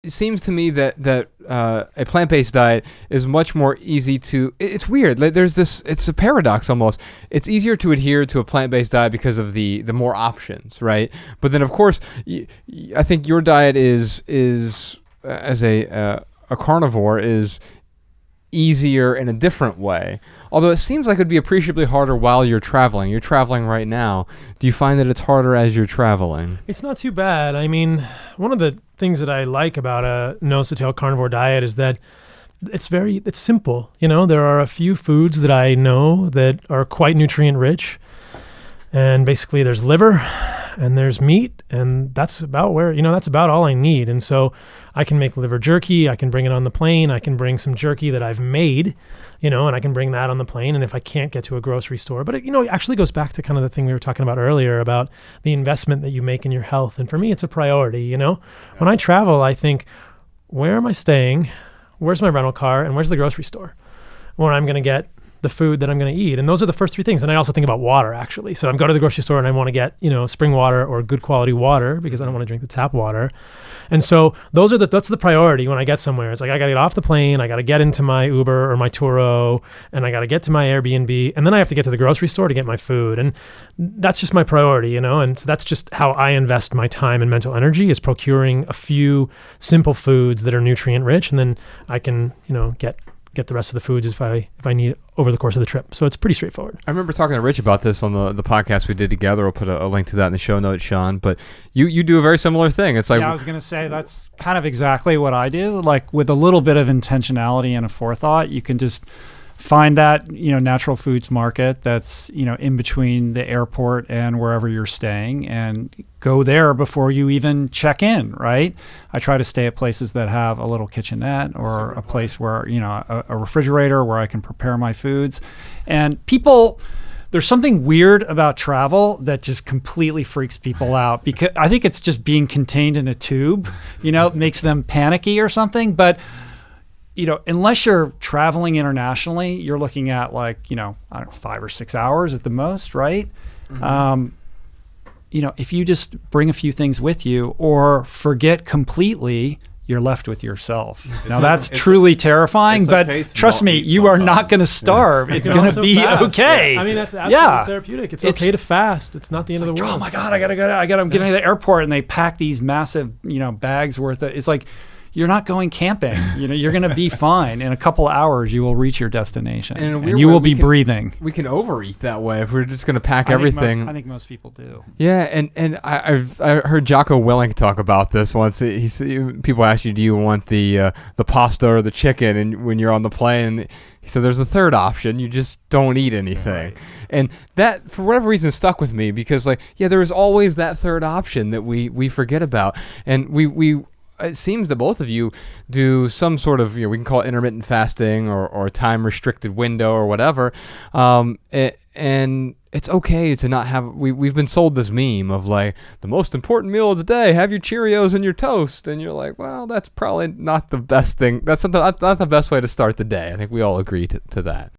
it seems to me that a plant-based diet is much more easy to. It's weird. Like there's this. It's a paradox almost. It's easier to adhere to a plant-based diet because of the more options, right? But then of course, I think your diet is as a carnivore is easier in a different way. Although it seems like it'd be appreciably harder while you're traveling. You're traveling right now. Do you find that it's harder as you're traveling? It's not too bad. I mean, one of the things that I like about a nose-to-tail carnivore diet is that it's simple. You know, there are a few foods that I know that are quite nutrient rich. And basically there's liver and there's meat, and that's about all I need. And so I can make liver jerky. I can bring it on the plane. I can bring some jerky that I've made, and I can bring that on the plane. And if I can't get to a grocery store, but it actually goes back to kind of the thing we were talking about earlier about the investment that you make in your health. And for me, it's a priority, When I travel, I think, where am I staying? Where's my rental car? And where's the grocery store where I'm going to get the food that I'm going to eat? And those are the first three things. And I also think about water, actually. So I'm going to the grocery store and I want to get, spring water or good quality water because I don't want to drink the tap water. And so that's the priority when I get somewhere. It's like, I got to get off the plane. I got to get into my Uber or my Turo, and I got to get to my Airbnb. And then I have to get to the grocery store to get my food. And that's just my priority, And so that's just how I invest my time and mental energy, is procuring a few simple foods that are nutrient rich. And then I can, get the rest of the foods if I need over the course of the trip. So it's pretty straightforward. I remember talking to Rich about this on the podcast we did together. We'll put a link to that in the show notes, Sean. But you do a very similar thing. It's like, I was going to say that's kind of exactly what I do. Like with a little bit of intentionality and a forethought, you can just find that, natural foods market that's, in between the airport and wherever you're staying, and go there before you even check in, right? I try to stay at places that have a little kitchenette or a place where, a refrigerator where I can prepare my foods. And there's something weird about travel that just completely freaks people out, because I think it's just being contained in a tube, makes them panicky or something. But unless you're traveling internationally, you're looking at 5 or 6 hours at the most, right? Mm-hmm. If you just bring a few things with you or forget completely, you're left with yourself. Now that's truly terrifying, but trust me, you are not going to starve. It's going to be okay. Yeah. I mean, that's absolutely therapeutic. It's okay to fast. It's not the end of the world. Oh my God, I'm getting to the airport, and they pack these massive, bags worth of, it's like, you're not going camping. You're going to be fine. In a couple of hours, you will reach your destination, and you will be breathing. We can overeat that way if we're just going to pack everything. I think most people do. Yeah, and I heard Jocko Willink talk about this once. He said, people ask you, do you want the pasta or the chicken? And when you're on the plane, he said, there's a third option. You just don't eat anything. Right. And that, for whatever reason, stuck with me because, there is always that third option that we forget about, and we it seems that both of you do some sort of, we can call it intermittent fasting or time restricted window or whatever. And it's okay to not have, we've been sold this meme of the most important meal of the day, have your Cheerios and your toast. And you're like, well, that's probably not the best thing. That's not the best way to start the day. I think we all agree to that.